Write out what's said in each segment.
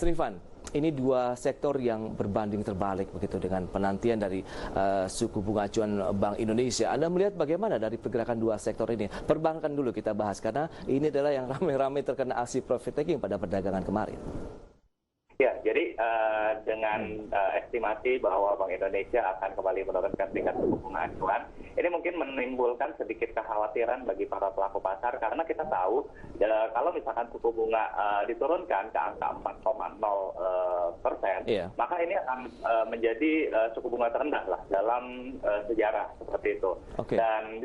Rifan, ini dua sektor yang berbanding terbalik begitu dengan penantian dari suku bunga acuan Bank Indonesia. Anda melihat bagaimana dari pergerakan dua sektor ini? Perbankan dulu kita bahas karena ini adalah yang ramai-ramai terkena aksi profit taking pada perdagangan kemarin. Ya, jadi dengan estimasi bahwa Bank Indonesia akan kembali menurunkan tingkat suku bunga acuan, ini mungkin menimbulkan sedikit kekhawatiran bagi para pelaku pasar karena kita tahu kalau misalkan suku bunga diturunkan ke angka 4,0%, maka ini akan menjadi suku bunga terendah lah dalam sejarah seperti itu. Dan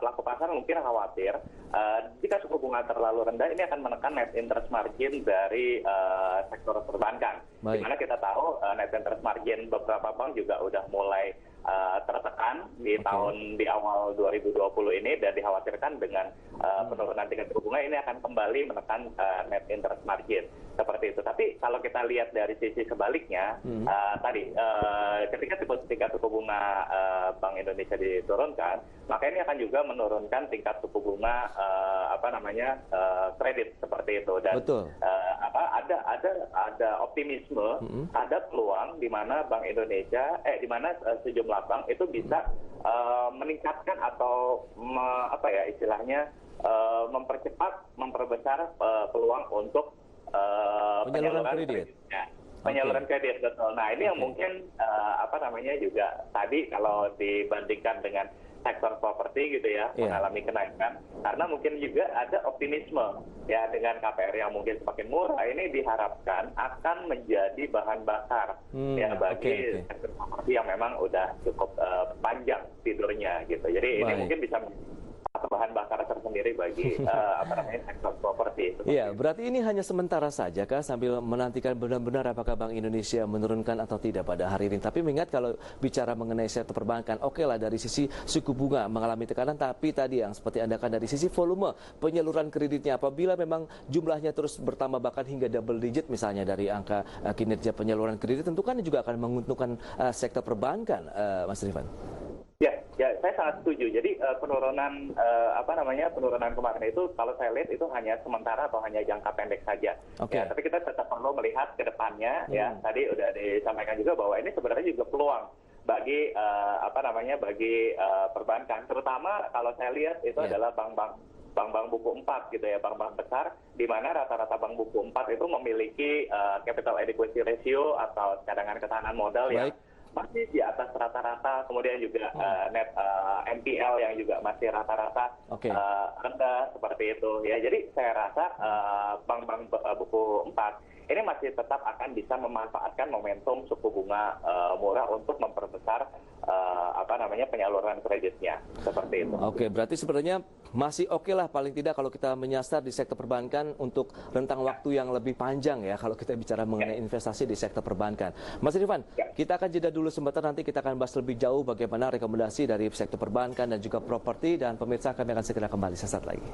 pelaku pasar mungkin khawatir jika suku bunga terlalu rendah ini akan menekan net interest margin dari sektor perbankan. Di mana kita tahu net interest margin beberapa bank juga udah mulai tertekan di awal 2020 ini dan dikhawatirkan dengan penurunan tingkat suku bunga ini akan kembali menekan net interest margin seperti itu. Tapi kalau kita lihat dari sisi sebaliknya, tadi ketika tingkat suku bunga Bank Indonesia diturunkan, maka ini akan juga menurunkan tingkat suku bunga kredit seperti itu. Dan ada optimisme, ada peluang di mana Bank Indonesia, di mana sejumlah bank itu bisa meningkatkan atau memperbesar peluang untuk penyaluran kredit. Penyaluran kredit, betul. Nah, ini yang mungkin juga tadi kalau dibandingkan dengan sektor properti gitu ya, mengalami kenaikan karena mungkin juga ada optimisme ya dengan KPR yang mungkin semakin murah ini diharapkan akan menjadi bahan bakar bagi sektor properti yang memang udah cukup panjang tidurnya gitu. Jadi ini mungkin bisa atau bahan bakar tersendiri bagi sektor properti. Iya, berarti ini hanya sementara saja kah sambil menantikan benar-benar apakah Bank Indonesia menurunkan atau tidak pada hari ini. Tapi mengingat kalau bicara mengenai sektor perbankan, oke lah dari sisi suku bunga mengalami tekanan, tapi tadi yang seperti Anda kan dari sisi volume penyaluran kreditnya apabila memang jumlahnya terus bertambah bahkan hingga double digit misalnya dari angka kinerja penyaluran kredit tentu kan juga akan menguntungkan sektor perbankan, Mas Rifan. Ya, saya sangat setuju. Jadi penurunan kemarin itu kalau saya lihat itu hanya sementara atau hanya jangka pendek saja. Ya, tapi kita tetap perlu melihat ke depannya. Ya, tadi udah disampaikan juga bahwa ini sebenarnya juga peluang bagi perbankan. Terutama kalau saya lihat itu adalah bank-bank buku 4 gitu ya, bank-bank besar di mana rata-rata bank buku 4 itu memiliki capital adequacy ratio atau cadangan ketahanan modal yang masih di atas rata-rata, kemudian juga net NPL yang juga masih rata-rata rendah seperti itu ya. Jadi saya rasa bank-bank buku 4 ini masih tetap akan bisa memanfaatkan momentum suku bunga murah untuk memperbesar penyaluran kreditnya seperti itu. Oke, berarti sebenarnya masih oke lah paling tidak kalau kita menyasar di sektor perbankan untuk rentang waktu yang lebih panjang ya kalau kita bicara mengenai investasi di sektor perbankan. Mas Rifan, kita akan jeda dulu sebentar, nanti kita akan bahas lebih jauh bagaimana rekomendasi dari sektor perbankan dan juga properti, dan pemirsa kami akan segera kembali sesaat lagi.